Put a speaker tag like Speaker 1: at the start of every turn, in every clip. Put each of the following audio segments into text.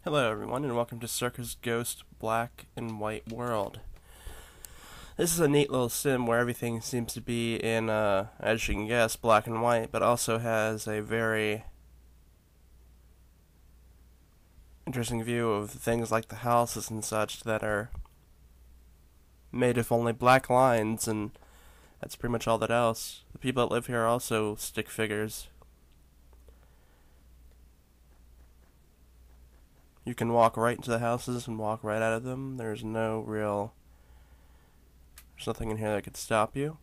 Speaker 1: Hello everyone and welcome to Circus Ghost Black and White World. This is a neat little sim where everything seems to be in, as you can guess, black and white, but also has a very interesting view of things like the houses and such that are made of only black lines, and that's pretty much all that else. The people that live here are also stick figures. You can walk right into the houses and walk right out of them. There's nothing in here that could stop you.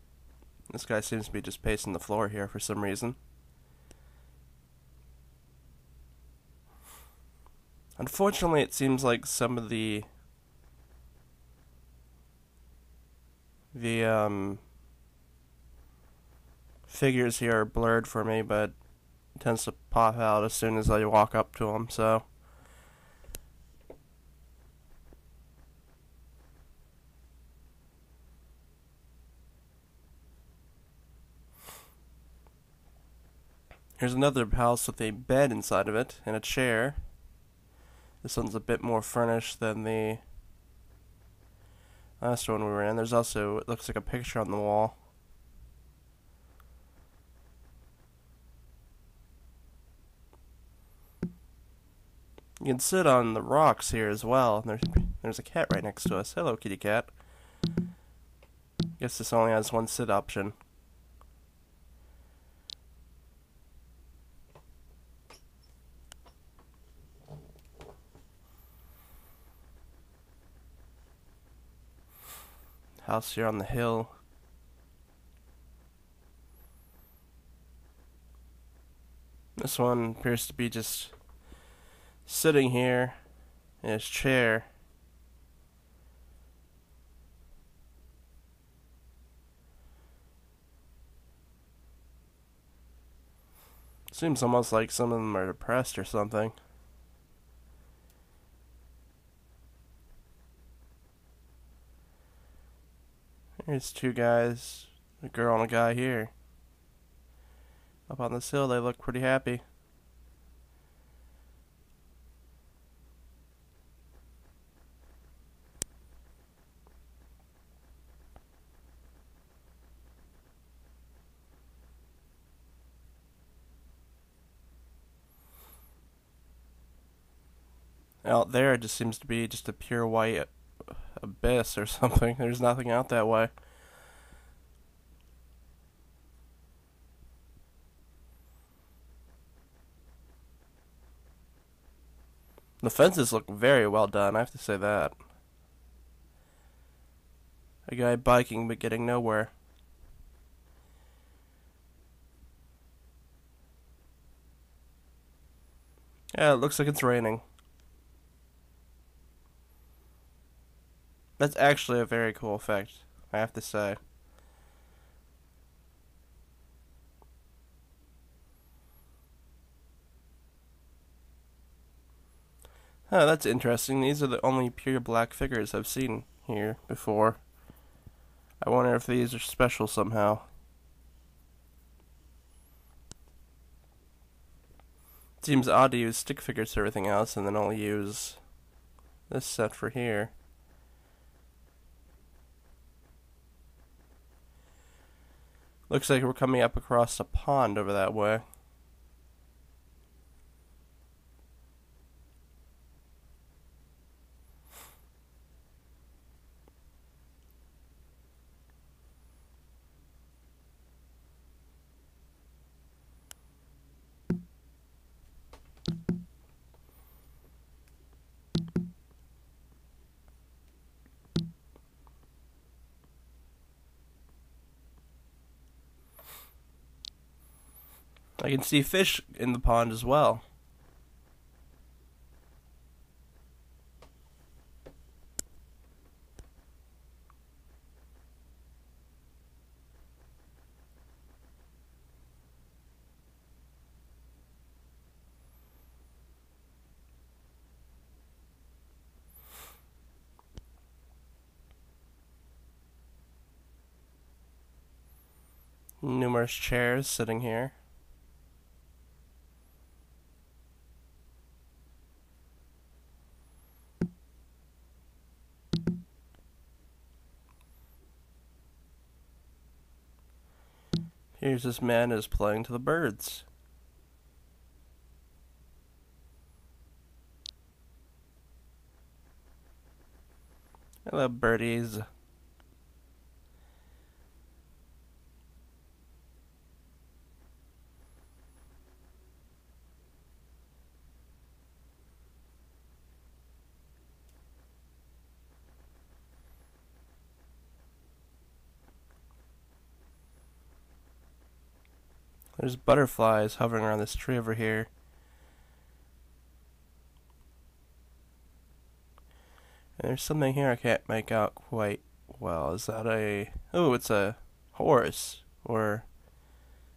Speaker 1: This guy seems to be just pacing the floor here for some reason. Unfortunately, it seems like some of the figures here are blurred for me, but it tends to pop out as soon as I walk up to them, so here's another house with a bed inside of it and a chair. This one's a bit more furnished than the last one we were in. There's also, it looks like a picture on the wall. You can sit on the rocks here as well. There's a cat right next to us. Hello, kitty cat. Guess this only has one sit option. House here on the hill. This one appears to be just sitting here in his chair. Seems almost like some of them are depressed or something. There's two guys, a girl and a guy here. Up on this hill, they look pretty happy. Out there, it just seems to be just a pure white abyss or something. There's nothing out that way. The fences look very well done, I have to say that. A guy biking but getting nowhere. Yeah, it looks like it's raining. That's actually a very cool effect, I have to say. Oh, that's interesting. These are the only pure black figures I've seen here before. I wonder if these are special somehow. It seems odd to use stick figures for everything else and then only use this set for here. Looks like we're coming up across a pond over that way. I can see fish in the pond as well. Numerous chairs sitting here. Here's this man is playing to the birds. Hello, birdies. There's butterflies hovering around this tree over here. And there's something here I can't make out quite well. Is that a... Oh, it's a horse. Or...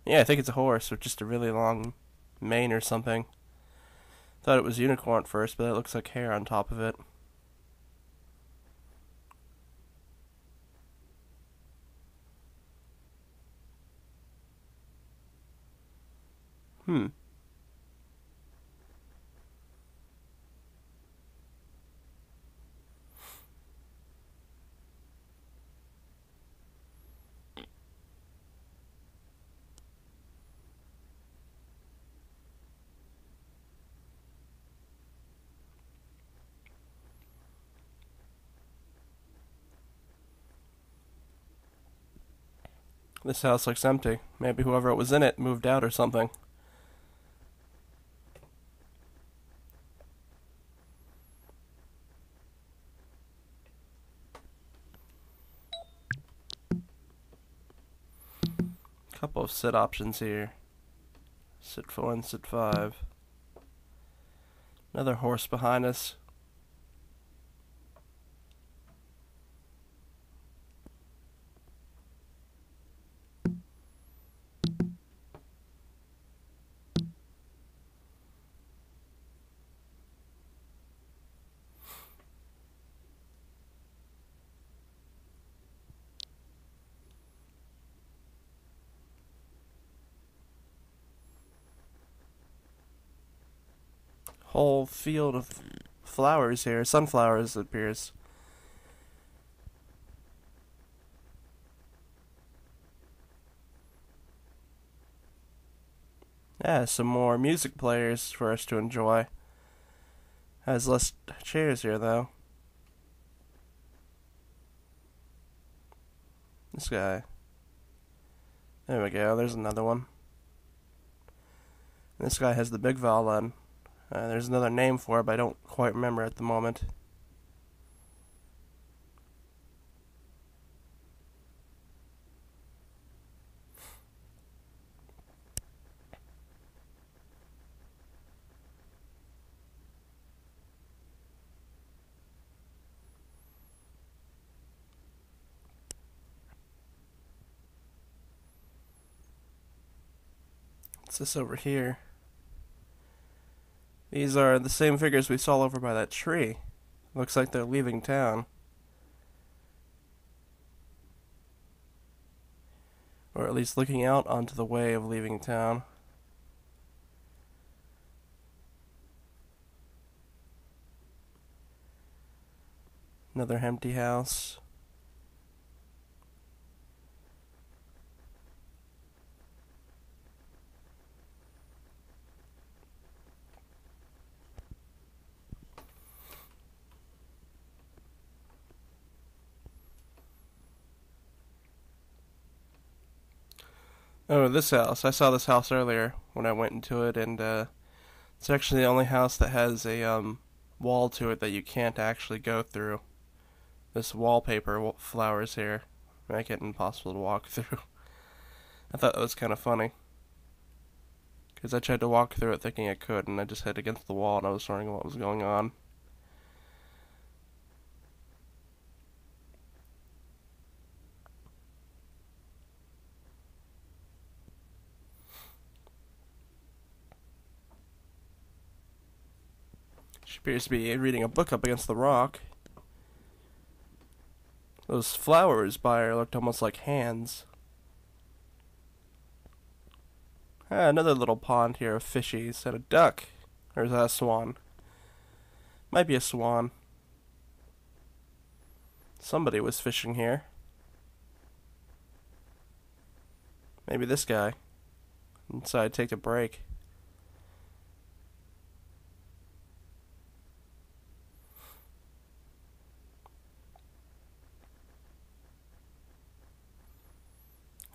Speaker 1: Yeah, I think it's a horse with just a really long mane or something. Thought it was unicorn at first, but it looks like hair on top of it. Hmm. This house looks empty. Maybe whoever was in it moved out or something. Couple of sit options here. Sit 4 and sit 5. Another horse behind us. Whole field of flowers here. Sunflowers, it appears. Yeah, some more music players for us to enjoy. Has less chairs here, though. This guy. There we go, there's another one. This guy has the big violin. There's another name for it, but I don't quite remember at the moment. What's this over here? These are the same figures we saw over by that tree. Looks like they're leaving town. Or at least looking out onto the way of leaving town. Another empty house. Oh, this house. I saw this house earlier when I went into it, and it's actually the only house that has a wall to it that you can't actually go through. This wallpaper flowers here make it impossible to walk through. I thought that was kind of funny. Because I tried to walk through it thinking I could, and I just hit against the wall, and I was wondering what was going on. She appears to be reading a book up against the rock. Those flowers by her looked almost like hands. Another little pond here of fishies and a duck. Or is that a swan? Might be a swan. Somebody was fishing here. Maybe this guy. So I'd take a break.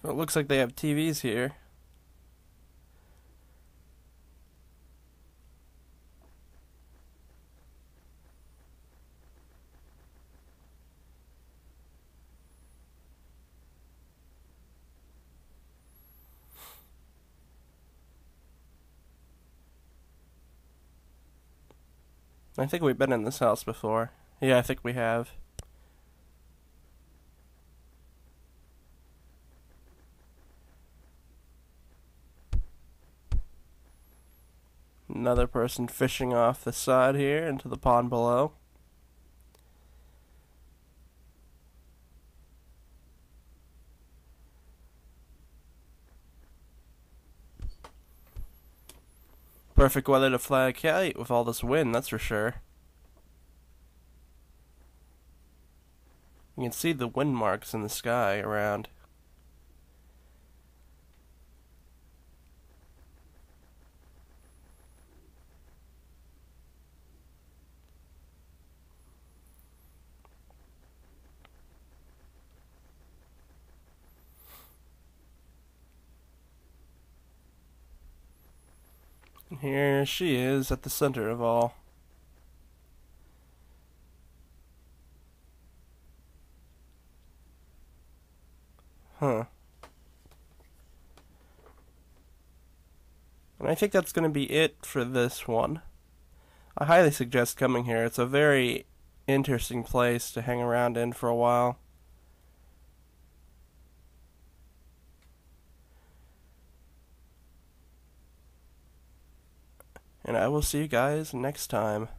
Speaker 1: Well, it looks like they have TVs here. I think we've been in this house before. Yeah, I think we have. Another person fishing off the side here into the pond below. Perfect weather to fly a kite with all this wind, that's for sure. You can see the wind marks in the sky around. And here she is at the center of all. Huh. And I think that's going to be it for this one. I highly suggest coming here. It's a very interesting place to hang around in for a while. And I will see you guys next time.